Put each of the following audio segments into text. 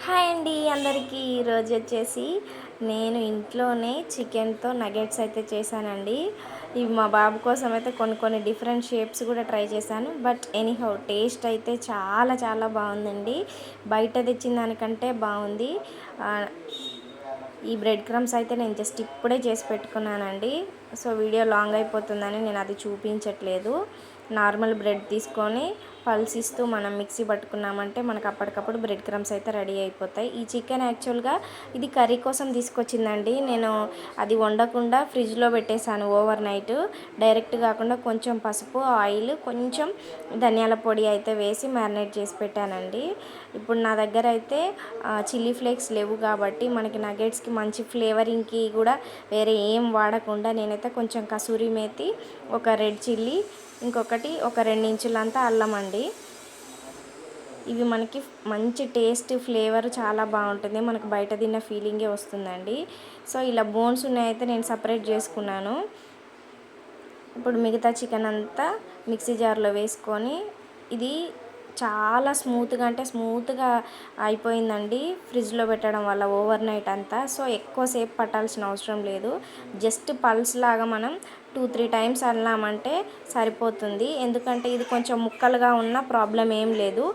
Hi అండి అందరికీ. ఈరోజు వచ్చేసి నేను ఇంట్లోనే చికెన్తో నగెట్స్ అయితే చేశానండి. ఇవి మా బాబు కోసం అయితే కొన్ని డిఫరెంట్ షేప్స్ కూడా ట్రై చేశాను. బట్ ఎనీహౌ టేస్ట్ అయితే చాలా చాలా బాగుందండి. బయట తెచ్చిన దానికంటే బాగుంది. ఈ బ్రెడ్ క్రమ్స్ అయితే నేను జస్ట్ ఇప్పుడే చేసి పెట్టుకున్నానండి. సో వీడియో లాంగ్ అయిపోతుందని నేను అది చూపించట్లేదు. నార్మల్ బ్రెడ్ తీసుకొని పల్స్ ఇస్తూ మనం మిక్సీ పట్టుకున్నామంటే మనకు అప్పటికప్పుడు బ్రెడ్ క్రమ్స్ అయితే రెడీ అయిపోతాయి. ఈ చికెన్ యాక్చువల్గా ఇది కర్రీ కోసం తీసుకొచ్చిందండి. నేను అది వండకుండా ఫ్రిడ్జ్లో పెట్టేశాను ఓవర్ నైట్. డైరెక్ట్ కాకుండా కొంచెం పసుపు, ఆయిల్, కొంచెం ధనియాల పొడి అయితే వేసి మ్యారినేట్ చేసి పెట్టానండి. ఇప్పుడు నా దగ్గర అయితే చిల్లీ ఫ్లేక్స్ లేవు కాబట్టి మనకి నగెట్స్కి మంచి ఫ్లేవరింగ్కి కూడా వేరే ఏం వాడకుండా నేనైతే కొంచెం కసూరి మేతి, ఒక రెడ్ చిల్లీ, ఇంకొకటి ఒక 2 ఇంచులంతా అల్లం అండి. ఇవి మనకి మంచి టేస్ట్ ఫ్లేవర్ చాలా బాగుంటుంది. మనకు బయట తిన్న ఫీలింగే వస్తుందండి. సో ఇలా బోన్స్ ఉన్నాయైతే నేను సపరేట్ చేసుకున్నాను. ఇప్పుడు మిగతా చికెన్ అంతా మిక్సీ జార్లో వేసుకొని ఇది చాలా స్మూత్గా అయిపోయిందండి ఫ్రిడ్జ్లో పెట్టడం వల్ల ఓవర్ నైట్ అంతా. సో ఎక్కువసేపు పట్టాల్సిన అవసరం లేదు. జస్ట్ పల్స్ లాగా మనం 2-3 టైమ్స్ అన్నామంటే సరిపోతుంది. ఎందుకంటే ఇది కొంచెం ముక్కలుగా ఉన్న ప్రాబ్లం ఏం లేదు.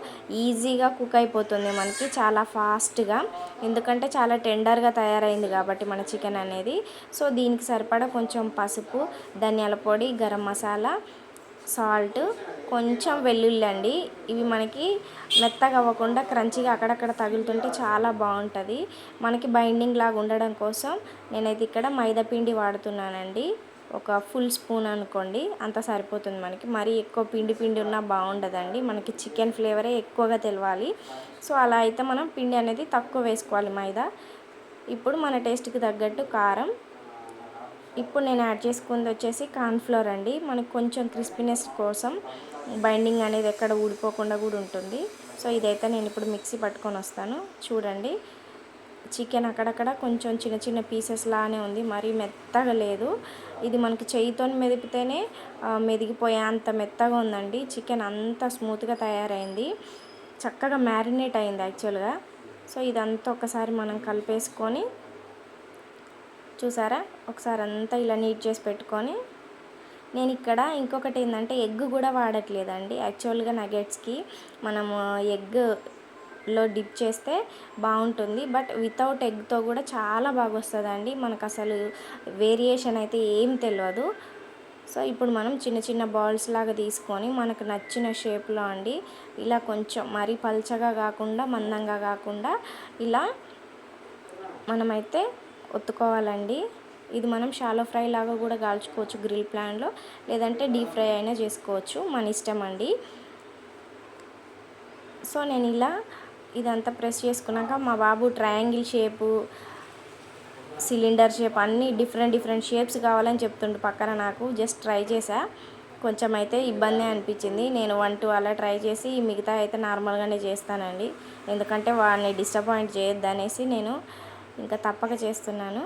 ఈజీగా కుక్ అయిపోతుంది మనకి చాలా ఫాస్ట్గా. ఎందుకంటే చాలా టెండర్గా తయారైంది కాబట్టి మన చికెన్ అనేది. సో దీనికి సరిపడా కొంచెం పసుపు, ధనియాల పొడి, గరం మసాలా, సాల్ట్, కొంచెం వెల్లుల్లి అండి. ఇవి మనకి మెత్తగా అవ్వకుండా క్రంచిగా అక్కడక్కడ తగులుతుంటే చాలా బాగుంటుంది. మనకి బైండింగ్ లాగా ఉండడం కోసం నేనైతే ఇక్కడ మైదా పిండి వాడుతున్నానండి. ఒక ఫుల్ స్పూన్ అనుకోండి, అంత సరిపోతుంది మనకి. మరీ ఎక్కువ పిండి ఉన్నా బాగుండదండి. మనకి చికెన్ ఫ్లేవరే ఎక్కువగా తెలవాలి. సో అలా అయితే మనం పిండి అనేది తక్కువ వేసుకోవాలి మైదా. ఇప్పుడు మన టేస్ట్కి తగ్గట్టు కారం. ఇప్పుడు నేను యాడ్ చేసుకుంది వచ్చేసి కార్న్ఫ్లోర్ అండి. మనకు కొంచెం క్రిస్పీనెస్ కోసం బైండింగ్ అనేది ఎక్కడ ఊడిపోకుండా కూడా ఉంటుంది. సో ఇదైతే నేను ఇప్పుడు మిక్సీ పట్టుకొని వస్తాను. చూడండి, చికెన్ అక్కడక్కడ కొంచెం చిన్న చిన్న పీసెస్ లానే ఉంది, మరీ మెత్తగా లేదు. ఇది మనకి చేయితో మెదిపితేనే మెదిగిపోయే అంత మెత్తగా ఉందండి. చికెన్ అంతా స్మూత్గా తయారైంది, చక్కగా మ్యారినేట్ అయింది యాక్చువల్గా. సో ఇదంతా ఒకసారి మనం కలిపేసుకొని, చూసారా, ఒకసారి అంతా ఇలా నీట్ చేసి పెట్టుకొని, నేను ఇక్కడ ఇంకొకటి ఏంటంటే ఎగ్ కూడా వాడట్లేదండి. యాక్చువల్గా నగెట్స్కి మనము ఎగ్లో డిప్ చేస్తే బాగుంటుంది. బట్ వితౌట్ ఎగ్తో కూడా చాలా బాగా వస్తుందండి. మనకు అసలు వేరియేషన్ అయితే ఏం తెలియదు. సో ఇప్పుడు మనం చిన్న చిన్న బాల్స్ లాగా తీసుకొని మనకు నచ్చిన షేప్లో అండి, ఇలా కొంచెం మరీ పల్చగా కాకుండా మందంగా కాకుండా ఇలా మనమైతే ఒత్తుకోవాలండి. ఇది మనం షాలో ఫ్రై లాగా కూడా కాల్చుకోవచ్చు గ్రిల్ ప్యాన్లో, లేదంటే డీప్ ఫ్రై అయినా చేసుకోవచ్చు, మన ఇష్టం అండి. సో నేను ఇలా ఇదంతా ప్రెస్ చేసుకున్నాక మా బాబు ట్రయాంగిల్ షేపు, సిలిండర్ షేప్ అన్నీ డిఫరెంట్ షేప్స్ కావాలని చెప్తుండు పక్కన. నాకు జస్ట్ ట్రై చేసా, కొంచెం అయితే ఇబ్బంది అనిపించింది. నేను 1-2 అలా ట్రై చేసి మిగతా అయితే నార్మల్గానే చేస్తానండి. ఎందుకంటే వాడిని డిసప్పాయింట్ చేయొద్దనేసి నేను ఇంకా తప్పక చేస్తున్నాను.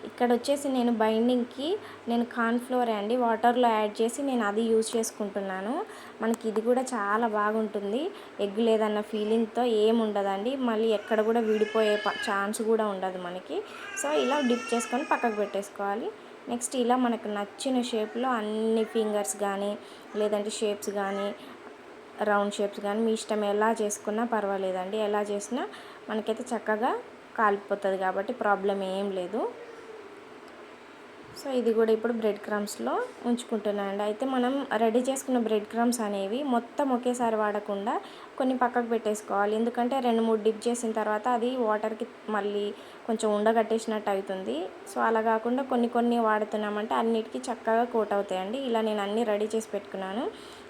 ఇక్కడ వచ్చేసి నేను బైండింగ్కి నేను కార్న్ఫ్లోర్ అండి వాటర్లో యాడ్ చేసి నేను అది యూజ్ చేసుకుంటున్నాను. మనకి ఇది కూడా చాలా బాగుంటుంది. ఎగ్ లేదన్న ఫీలింగ్తో ఏముండదండి. మళ్ళీ ఎక్కడ కూడా విడిపోయే ఛాన్స్ కూడా ఉండదు మనకి. సో ఇలా డిప్ చేసుకొని పక్కకు పెట్టేసుకోవాలి. నెక్స్ట్ ఇలా మనకు నచ్చిన షేప్లో అన్ని ఫింగర్స్ కానీ, లేదంటే షేప్స్ కానీ, రౌండ్ షేప్స్ కానీ మీ ఇష్టం ఎలా చేసుకున్నా పర్వాలేదండి. ఎలా చేసినా మనకైతే చక్కగా కాలిపోతుంది కాబట్టి ప్రాబ్లం ఏం లేదు. సో ఇది కూడా ఇప్పుడు బ్రెడ్ క్రమ్స్లో ఉంచుకుంటున్నానండి. అయితే మనం రెడీ చేసుకున్న బ్రెడ్ క్రమ్స్ అనేవి మొత్తం ఒకేసారి వాడకుండా కొన్ని పక్కకు పెట్టేసుకోవాలి. ఎందుకంటే 2-3 డిప్ చేసిన తర్వాత అది వాటర్కి మళ్ళీ కొంచెం ఉండగట్టేసినట్టు అవుతుంది. సో అలా కాకుండా కొన్ని వాడుతున్నామంటే అన్నిటికీ చక్కగా కోట్ అవుతాయండి. ఇలా నేను అన్నీ రెడీ చేసి పెట్టుకున్నాను.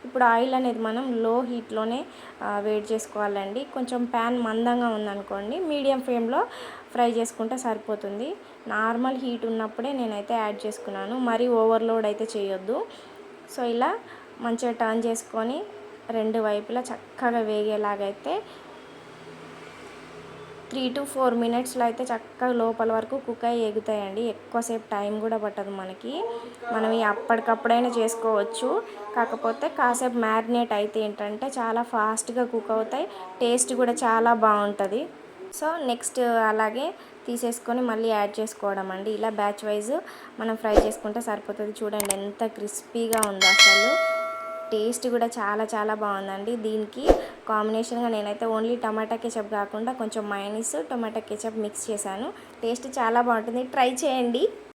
ఇప్పుడు ఆయిల్ అనేది మనం లో హీట్లోనే వేడి చేసుకోవాలండి. కొంచెం ప్యాన్ మందంగా ఉందనుకోండి, మీడియం ఫ్లేమ్లో ఫ్రై చేసుకుంటే సరిపోతుంది. నార్మల్ హీట్ ఉన్నప్పుడే నేనైతే యాడ్ చేసుకున్నాను, మరీ ఓవర్లోడ్ అయితే చేయొద్దు. సో ఇలా మంచిగా టర్న్ చేసుకొని 2 వైపులా చక్కగా వేగేలాగైతే 3-4 మినిట్స్లో అయితే చక్కగా లోపల వరకు కుక్ అయ్యి ఎగుతాయండి. ఎక్కువసేపు టైం కూడా పట్టదు మనకి. మనం అప్పటికప్పుడైనా చేసుకోవచ్చు. కాకపోతే కాసేపు మ్యారినేట్ అయితే ఏంటంటే చాలా ఫాస్ట్గా కుక్ అవుతాయి, టేస్ట్ కూడా చాలా బాగుంటుంది. సో నెక్స్ట్ అలాగే తీసేసుకొని మళ్ళీ యాడ్ చేసుకోవడం అండి. ఇలా బ్యాచ్ వైజ్ మనం ఫ్రై చేసుకుంటే సరిపోతుంది. చూడండి ఎంత క్రిస్పీగా ఉందో, అసలు టేస్ట్ కూడా చాలా చాలా బాగుందండి. దీనికి కాంబినేషన్గా నేనైతే ఓన్లీ టమాటా కెచప్ కాకుండా కొంచెం మైనీస్ టొమాటో కెచప్ మిక్స్ చేశాను. టేస్ట్ చాలా బాగుంటుంది, ట్రై చేయండి.